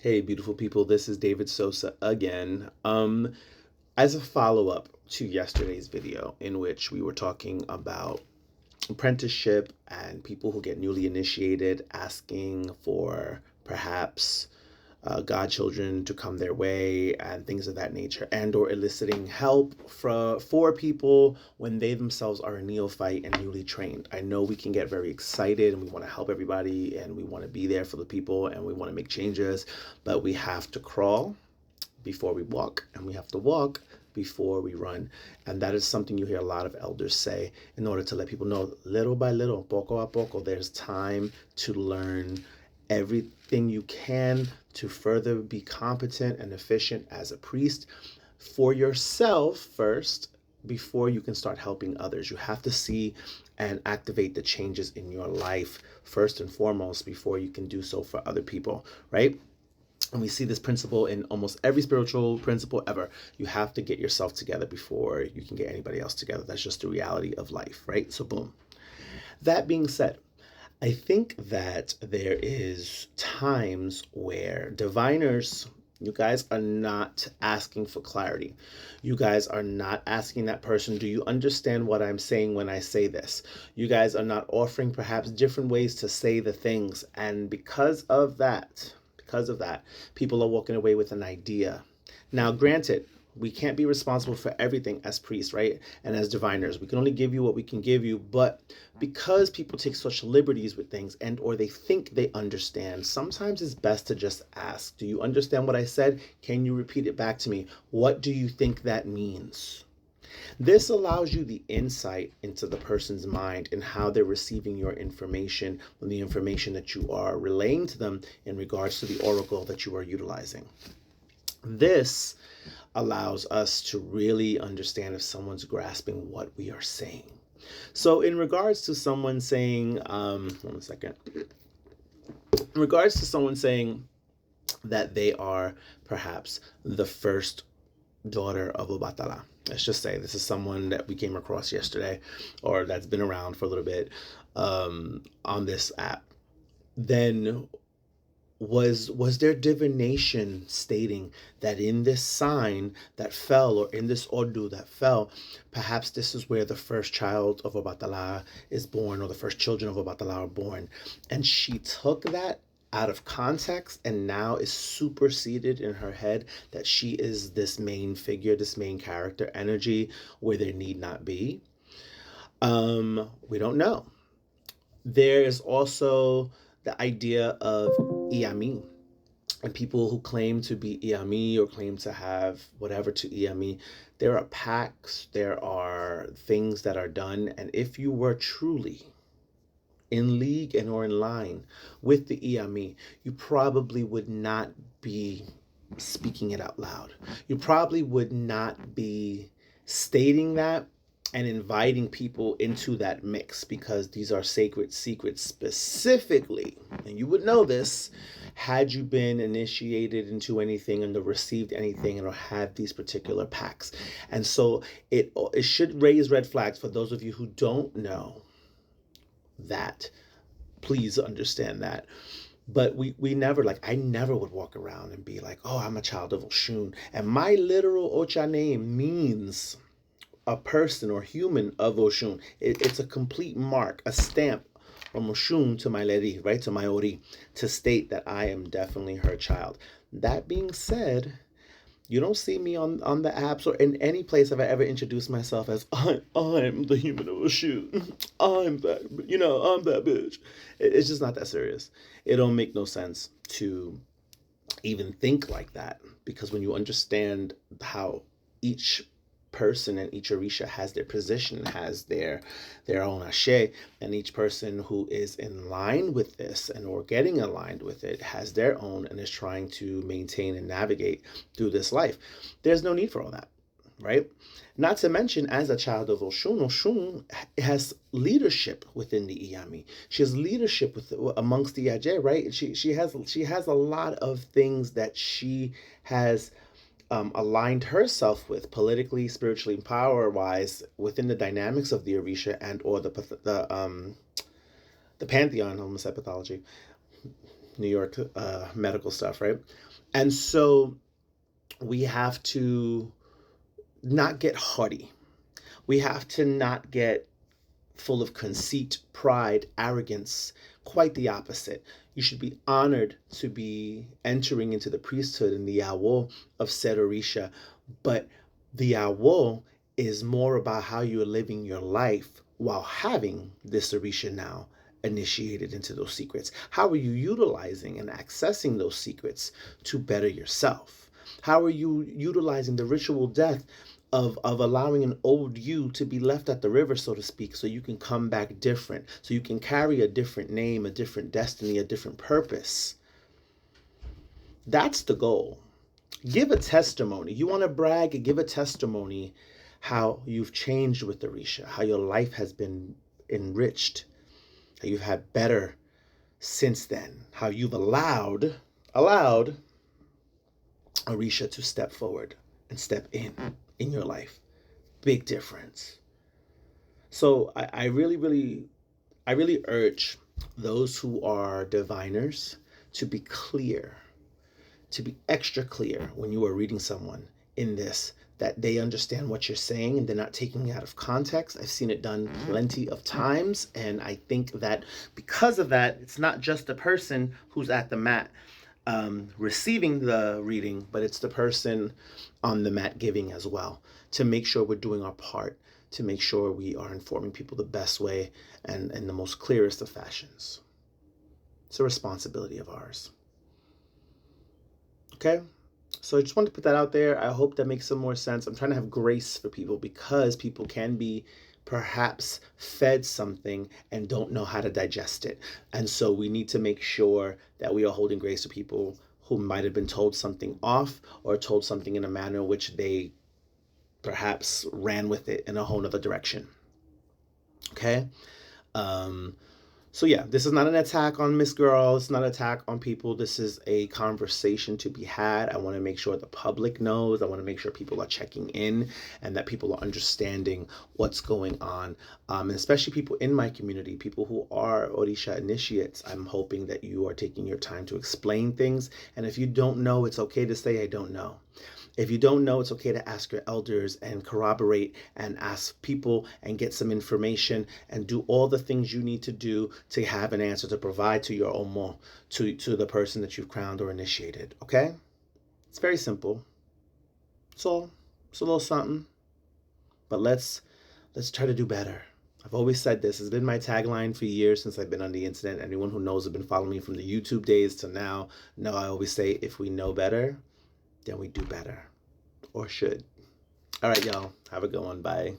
Hey, beautiful people, this is David Sosa again. As a follow-up to yesterday's video in which we were talking about apprenticeship and people who get newly initiated asking for perhaps godchildren to come their way and things of that nature, and or eliciting help for people when they themselves are a neophyte and newly trained. I know we can get very excited and we want to help everybody and we want to be there for the people and we want to make changes, but we have to crawl before we walk, and we have to walk before we run. And that is something you hear a lot of elders say in order to let people know, little by little, poco a poco, there's time to learn everything you can to further be competent and efficient as a priest for yourself first before you can start helping others. You have to see and activate the changes in your life first and foremost before you can do so for other people, right? And we see this principle in almost every spiritual principle ever. You have to get yourself together before you can get anybody else together. That's just the reality of life, right? So boom. That being said, I think that there is times where diviners, you guys are not asking for clarity. You guys are not asking that person, do you understand what I'm saying when I say this? You guys are not offering perhaps different ways to say the things. And because of that, people are walking away with an idea. Now, granted, we can't be responsible for everything as priests, right? And as diviners, we can only give you what we can give you. But because people take such liberties with things and or they think they understand, sometimes it's best to just ask, do you understand what I said? Can you repeat it back to me? What do you think that means? This allows you the insight into the person's mind and how they're receiving your information and the information that you are relaying to them in regards to the oracle that you are utilizing. This allows us to really understand if someone's grasping what we are saying. So in regards to someone saying, one second, in regards to someone saying that they are perhaps the first daughter of Obatala, let's just say this is someone that we came across yesterday or that's been around for a little bit on this app, then was there divination stating that in this sign that fell or in this ordu that fell, perhaps this is where the first child of Obatala is born or the first children of Obatala are born, and she took that out of context and now is superseded in her head that she is this main figure, this main character energy where there need not be? We don't know. There is also the idea of Iami and people who claim to be Iami or claim to have whatever to Iami. There are pacts, there are things that are done, and if you were truly in league and or in line with the Iami, you probably would not be speaking it out loud. You probably would not be stating that and inviting people into that mix, because these are sacred secrets specifically, and you would know this had you been initiated into anything and received anything or had these particular pacts. And so it should raise red flags for those of you who don't know that. Please understand that. But we never, like, I never would walk around and be like, oh, I'm a child of Oshun and my literal Ocha name means a person or human of Oshun. It's a complete mark, a stamp from Oshun to my Leri, right, to my Ori, to state that I am definitely her child. That being said, you don't see me on the apps or in any place have I ever introduced myself as I'm the human of Oshun. I'm that bitch. It's just not that serious. It don't make no sense to even think like that, because when you understand how each person and each orisha has their position, has their own ashe, and each person who is in line with this and or getting aligned with it has their own and is trying to maintain and navigate through this life. There's no need for all that, right? Not to mention, as a child of Oshun, Oshun has leadership within the Iyami. She has leadership amongst the Ajay, right? She has a lot of things that she has aligned herself with politically, spiritually, power-wise within the dynamics of the Orisha and or the pantheon, homicide pathology. New York medical stuff, right? And so we have to not get haughty. We have to not get full of conceit, pride, arrogance. Quite the opposite. You should be honored to be entering into the priesthood in the Awo of said Orisha. But the Awo is more about how you are living your life while having this Orisha now initiated into those secrets. How are you utilizing and accessing those secrets to better yourself? How are you utilizing the ritual death of allowing an old you to be left at the river, so to speak, so you can come back different, so you can carry a different name, a different destiny, a different purpose? That's the goal. Give a testimony. You want to brag, give a testimony how you've changed with the Risha, how your life has been enriched, how you've had better since then, how you've allowed Orisha to step forward and step in your life. Big difference. So I really urge those who are diviners to be clear, to be extra clear when you are reading someone in this, that they understand what you're saying and they're not taking it out of context. I've seen it done plenty of times, and I think that because of that, it's not just the person who's at the mat receiving the reading, but it's the person on the mat giving as well, to make sure we're doing our part, to make sure we are informing people the best way and in the most clearest of fashions. It's a responsibility of ours. Okay? So I just wanted to put that out there. I hope that makes some more sense. I'm trying to have grace for people because people can be perhaps fed something and don't know how to digest it. And so we need to make sure that we are holding grace to people who might have been told something off or told something in a manner which they perhaps ran with it in a whole other direction. Okay? So yeah, this is not an attack on Miss Girl. It's not an attack on people. This is a conversation to be had. I want to make sure the public knows. I want to make sure people are checking in and that people are understanding what's going on. And especially people in my community, people who are Orisha initiates. I'm hoping that you are taking your time to explain things. And if you don't know, it's okay to say, I don't know. If you don't know, it's okay to ask your elders and corroborate and ask people and get some information and do all the things you need to do to have an answer to provide to your omo, to the person that you've crowned or initiated. Okay? It's very simple. It's a little something. But let's try to do better. I've always said this. It's been my tagline for years since I've been on the internet. Anyone who knows, have been following me from the YouTube days to now, know I always say, if we know better, then we do better, or should. All right, y'all. Have a good one. Bye.